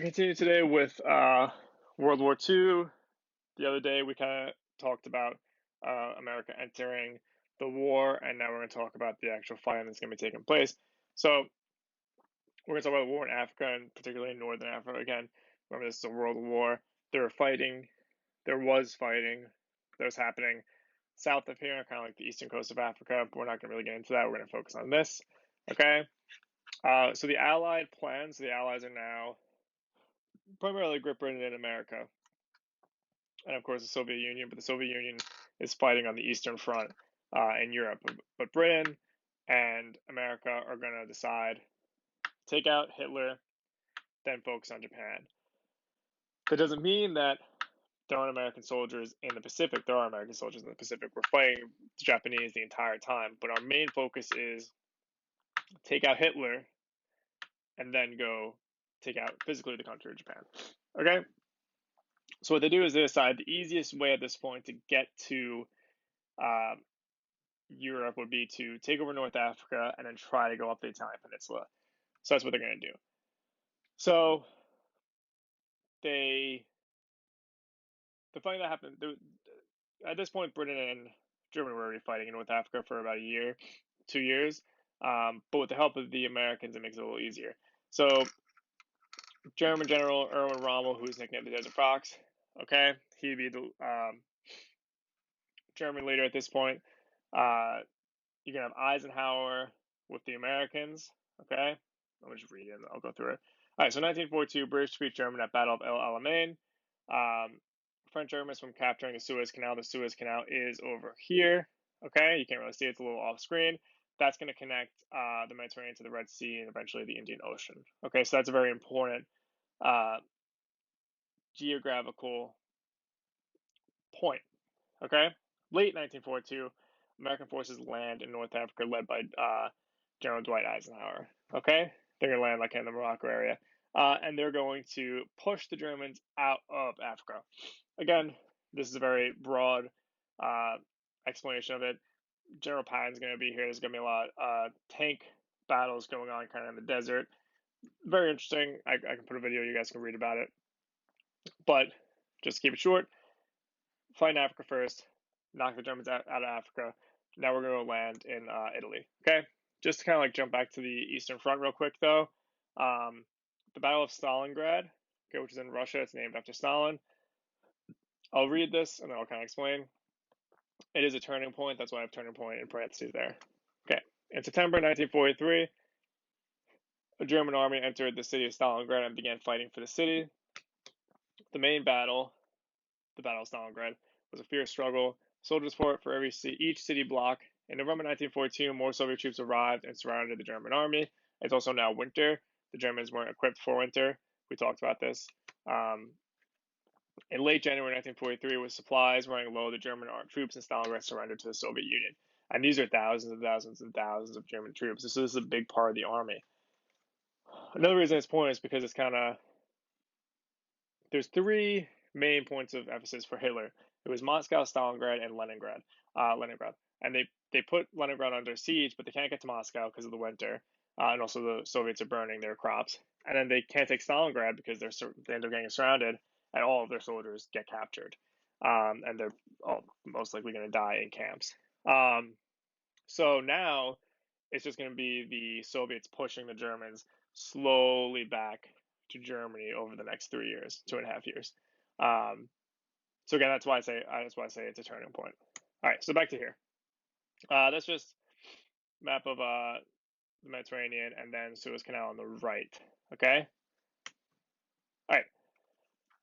going to continue today with World War II. The other day we kind of talked about America entering the war, and now we're going to talk about the actual fighting that's going to be taking place. So we're going to talk about the war in Africa, and particularly in Northern Africa. Again, remember this is a world war. There was fighting that was happening south of here, kind of like the eastern coast of Africa, but we're not going to really get into that. We're going to focus on this. Okay. So the Allied plans, the Allies are now primarily Great Britain and America, and of course the Soviet Union, but the Soviet Union is fighting on the Eastern Front in Europe. But Britain and America are going to decide take out Hitler, then focus on Japan. That doesn't mean that there aren't American soldiers in the Pacific. There are American soldiers in the Pacific. We're fighting the Japanese the entire time, but our main focus is take out Hitler and then go take out physically the country of Japan. Okay? So what they do is they decide the easiest way at this point to get to Europe would be to take over North Africa and then try to go up the Italian peninsula. So that's what they're going to do. So the fighting that happened at this point, Britain and Germany were already fighting in North Africa for about a year, 2 years. But with the help of the Americans, it makes it a little easier. So German General Erwin Rommel, who's nicknamed the Desert Fox, okay, he'd be the German leader at this point. You can have Eisenhower with the Americans, okay? I'll just read it and I'll go through it. All right, so 1942, British defeat German at Battle of El Alamein. French armies from capturing the Suez Canal. The Suez Canal is over here, okay? You can't really see it, it's a little off screen. That's going to connect the Mediterranean to the Red Sea and eventually the Indian Ocean. Okay, so that's a very important geographical point, okay? Late 1942, American forces land in North Africa led by General Dwight Eisenhower, okay? They're going to land like in the Morocco area, and they're going to push the Germans out of Africa. Again, this is a very broad explanation of it. General Patton's going to be here. There's going to be a lot tank battles going on kind of in the desert. Very interesting. I can put a video. You guys can read about it. But just to keep it short, fight in Africa first, knock the Germans out of Africa. Now we're going to land in Italy. Okay, just to kind of like jump back to the Eastern Front real quick though. The Battle of Stalingrad, okay, which is in Russia. It's named after Stalin. I'll read this and then I'll kind of explain. It is a turning point. That's why I have turning point in parentheses there. Okay, in September 1943, a German army entered the city of Stalingrad and began fighting for the city. The main battle, the Battle of Stalingrad, was a fierce struggle. Soldiers fought for each city block. In November 1942, more Soviet troops arrived and surrounded the German army. It's also now winter. The Germans weren't equipped for winter. We talked about this. In late January 1943, with supplies running low, the German troops in Stalingrad surrendered to the Soviet Union. And these are thousands and thousands and thousands of German troops. This is a big part of the army. Another reason it's important is because it's kind of, there's three main points of emphasis for Hitler. It was Moscow, Stalingrad, and Leningrad. And they put Leningrad under siege, but they can't get to Moscow because of the winter, and also the Soviets are burning their crops. And then they can't take Stalingrad because they end up getting surrounded, and all of their soldiers get captured, and they're all most likely going to die in camps. So now it's just going to be the Soviets pushing the Germans slowly back to Germany over the next 3 years, 2.5 years. So again, that's why I say it's a turning point. All right, so back to here. That's just map of the Mediterranean and then Suez Canal on the right. Okay. All right.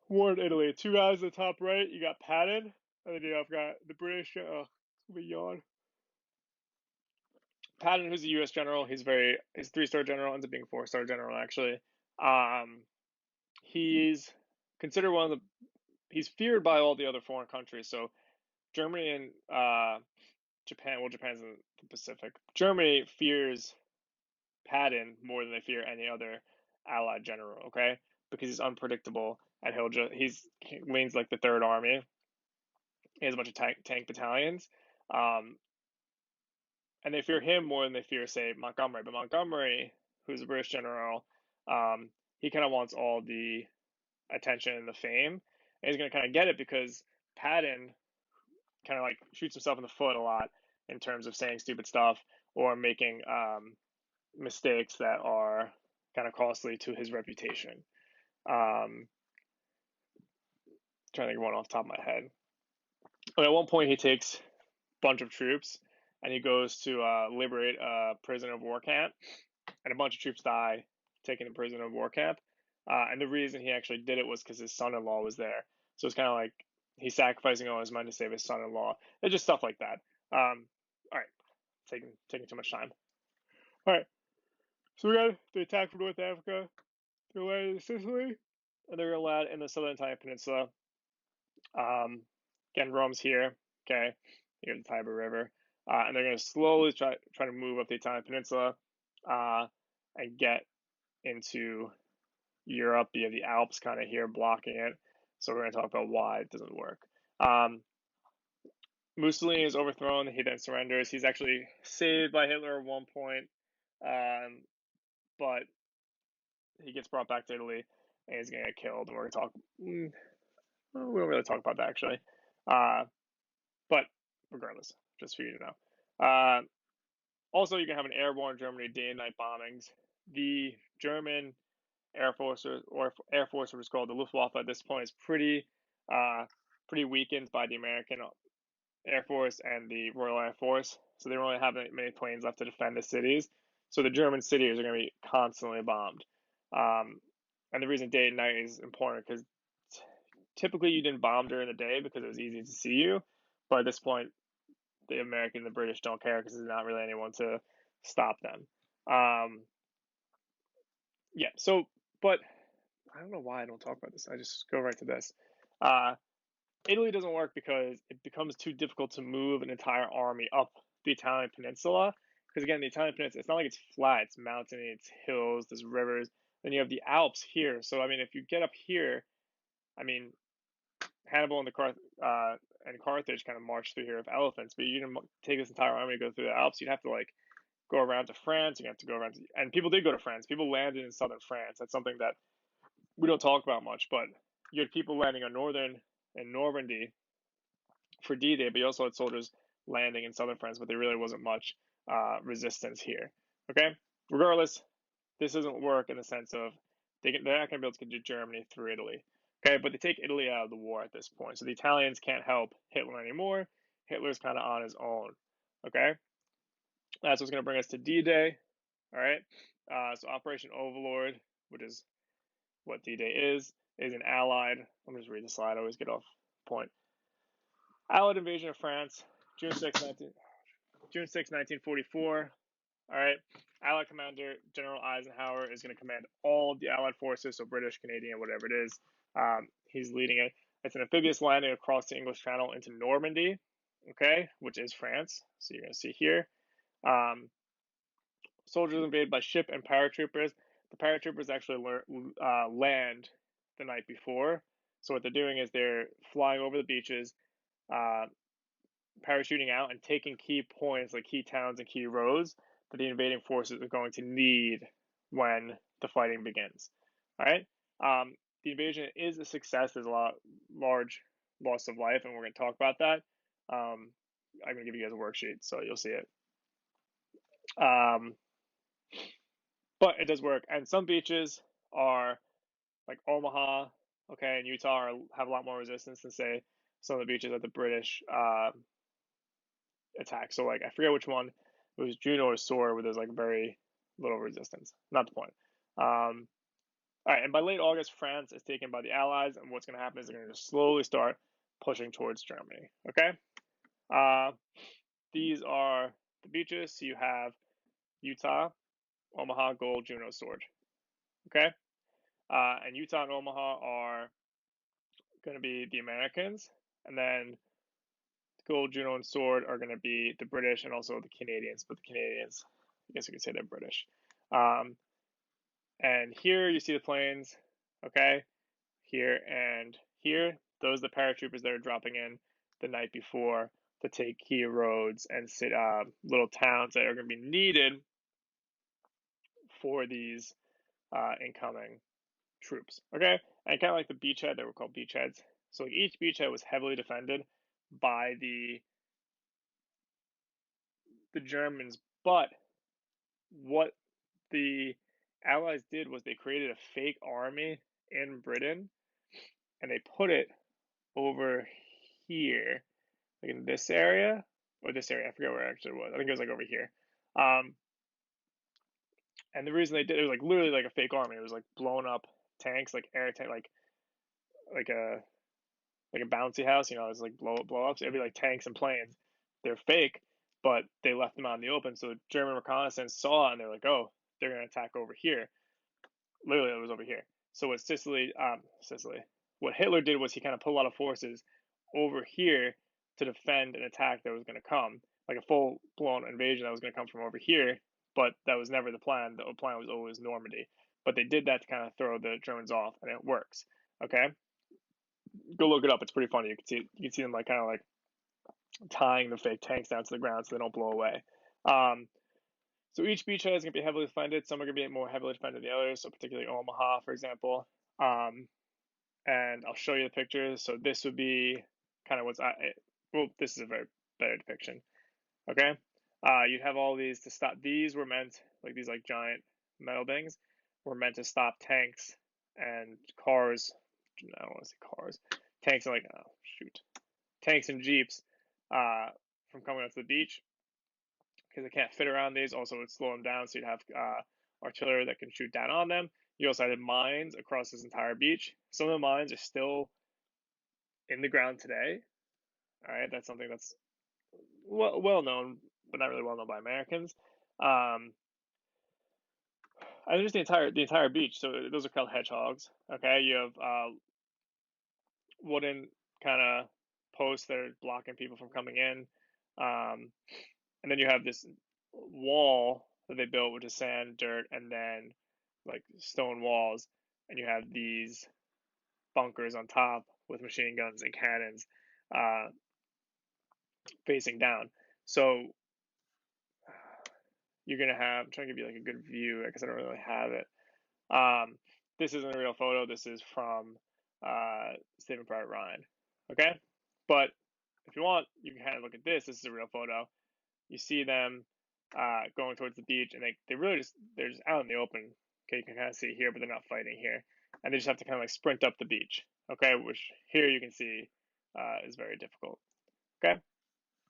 War in Italy. Two guys at the top right. You got Patton, and then I've got the British. We yawn. Patton, who's a U.S. general, he's 3-star general, ends up being 4-star general actually. He's considered he's feared by all the other foreign countries. So Germany and Japan, well, Japan's in the Pacific. Germany fears Patton more than they fear any other Allied general, okay? Because he's unpredictable and he leans like the Third Army. He has a bunch of tank battalions. And they fear him more than they fear, say, Montgomery. But Montgomery, who's a British general, he kind of wants all the attention and the fame, and he's going to kind of get it because Patton kind of like shoots himself in the foot a lot in terms of saying stupid stuff or making mistakes that are kind of costly to his reputation. Trying to think of one off the top of my head. But at one point, he takes a bunch of troops and he goes to liberate a prisoner of war camp, and a bunch of troops die taking a prisoner of war camp. And the reason he actually did it was because his son-in-law was there. So it's kind of like he's sacrificing all his men to save his son-in-law. It's just stuff like that. All right, taking too much time. All right, so we got the attack from North Africa. They're landing in Sicily, and they're going to land in the southern Italian peninsula. Again, Rome's here. Okay, you have the Tiber River, and they're going to slowly try to move up the Italian peninsula and get into Europe. You have the Alps kind of here blocking it. So we're going to talk about why it doesn't work. Mussolini is overthrown. He then surrenders. He's actually saved by Hitler at one point, but he gets brought back to Italy and he's going to get killed. And we're going to talk. We don't really talk about that actually, but regardless, just for you to know. Also, you can have an airborne Germany day and night bombings. The German Air Force, or Air Force, which is called the Luftwaffe at this point, is pretty weakened by the American Air Force and the Royal Air Force. So they don't really have many planes left to defend the cities. So the German cities are going to be constantly bombed. And the reason day and night is important because typically you didn't bomb during the day because it was easy to see you. But at this point, the American and the British don't care because there's not really anyone to stop them. Yeah, so, but I don't know why I don't talk about this. I just go right to this. Italy doesn't work because it becomes too difficult to move an entire army up the Italian peninsula. Because again, the Italian peninsula, it's not like it's flat, it's mountainy, it's hills, there's rivers. Then you have the Alps here. So, I mean, if you get up here, I mean, Hannibal and Carthage kind of marched through here with elephants, but you didn't take this entire army to go through the Alps. You'd have to like go around to France. You have to go around to, and people did go to France. People landed in southern France. That's something that we don't talk about much, but you had people landing on Normandy for D-Day, but you also had soldiers landing in southern France, but there really wasn't much resistance here. Okay, regardless, this doesn't work in the sense of they're not going to be able to get to Germany through Italy. Okay, but they take Italy out of the war at this point, so the Italians can't help Hitler anymore. Hitler's kind of on his own. Okay, that's what's going to bring us to D-Day. All right, so Operation Overlord, which is what D-Day is an allied. Let me just read the slide. I always get off point. Allied invasion of France, June 6, 1944. All right. Allied Commander General Eisenhower is going to command all the Allied forces, so British, Canadian, whatever it is. He's leading it. It's an amphibious landing across the English Channel into Normandy, okay, which is France. So you're going to see here. Soldiers invaded by ship and paratroopers. The paratroopers actually land the night before. So what they're doing is they're flying over the beaches, parachuting out and taking key points like key towns and key roads that the invading forces are going to need when the fighting begins. All right. The invasion is a success. There's a large loss of life, and we're going to talk about that. I'm going to give you guys a worksheet, so you'll see it. But it does work, and some beaches are like Omaha, okay, and Utah have a lot more resistance than say some of the beaches that the British attack. So like I forget which one. It was Juno or Sword where there's like very little resistance. Not the point. All right, and by late August, France is taken by the Allies, and what's going to happen is they're going to slowly start pushing towards Germany. Okay. These are the beaches. So you have Utah, Omaha, Gold, Juno, Sword. Okay. And Utah and Omaha are going to be the Americans, and then Gold, Juno, and Sword are going to be the British and also the Canadians, but the Canadians, I guess you could say they're British. And here you see the planes, okay? Here and here, those are the paratroopers that are dropping in the night before to take key roads and little towns that are going to be needed for these incoming troops. Okay, and kind of like the beachhead, they were called beachheads. So like each beachhead was heavily defended by the Germans, but what the Allies did was they created a fake army in Britain and they put it over here, like in this area or this area. I forget where it actually was. I think it was like over here. Um, and the reason they did it was like literally like a fake army. It was like blown up tanks, like air tank, like a like a bouncy house. You know, it's like blow ups. It'd be like tanks and planes. They're fake, but they left them out in the open. So German reconnaissance saw it and they're like, oh, they're gonna attack over here. Literally, it was over here. So what Sicily, what Hitler did was he kind of put a lot of forces over here to defend an attack that was going to come, like a full blown invasion that was going to come from over here. But that was never the plan. The plan was always Normandy. But they did that to kind of throw the Germans off, and it works. Okay, go look it up. It's pretty funny. You can see them like kind of like tying the fake tanks down to the ground so they don't blow away. Um, so each beachhead is going to be heavily defended. Some are going to be more heavily defended than the others. So particularly Omaha, for example. And I'll show you the pictures. So this would be kind of well, this is a very better depiction. Okay, you'd have all these to stop. These were meant like these like giant metal things were meant to stop tanks and cars. I don't want to say cars. Tanks and like oh shoot, tanks and jeeps from coming onto the beach because they can't fit around these. Also, it would slow them down, so you'd have artillery that can shoot down on them. You also had mines across this entire beach. Some of the mines are still in the ground today. All right, that's something that's well known, but not really well known by Americans. Um, and just the entire beach. So those are called hedgehogs. Okay, you have wooden kind of posts that are blocking people from coming in, and then you have this wall that they built, which is sand, dirt, and then like stone walls, and you have these bunkers on top with machine guns and cannons uh, facing down. So you're gonna have. I'm trying to give you like a good view because I don't really have it. Um, this isn't a real photo. This is from Saving Private Ryan. Okay, but if you want, you can kind of look at this. This is a real photo. You see them going towards the beach, and they really they're just out in the open. Okay, you can kind of see here, but they're not fighting here, and they just have to kind of like sprint up the beach. Okay, which here you can see is very difficult. Okay,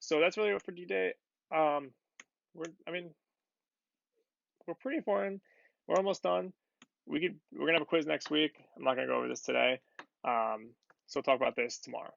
so that's really it for D-Day. Um, I mean, we're pretty foreign. We're almost done. We're gonna have a quiz next week. I'm not gonna go over this today. So we'll talk about this tomorrow.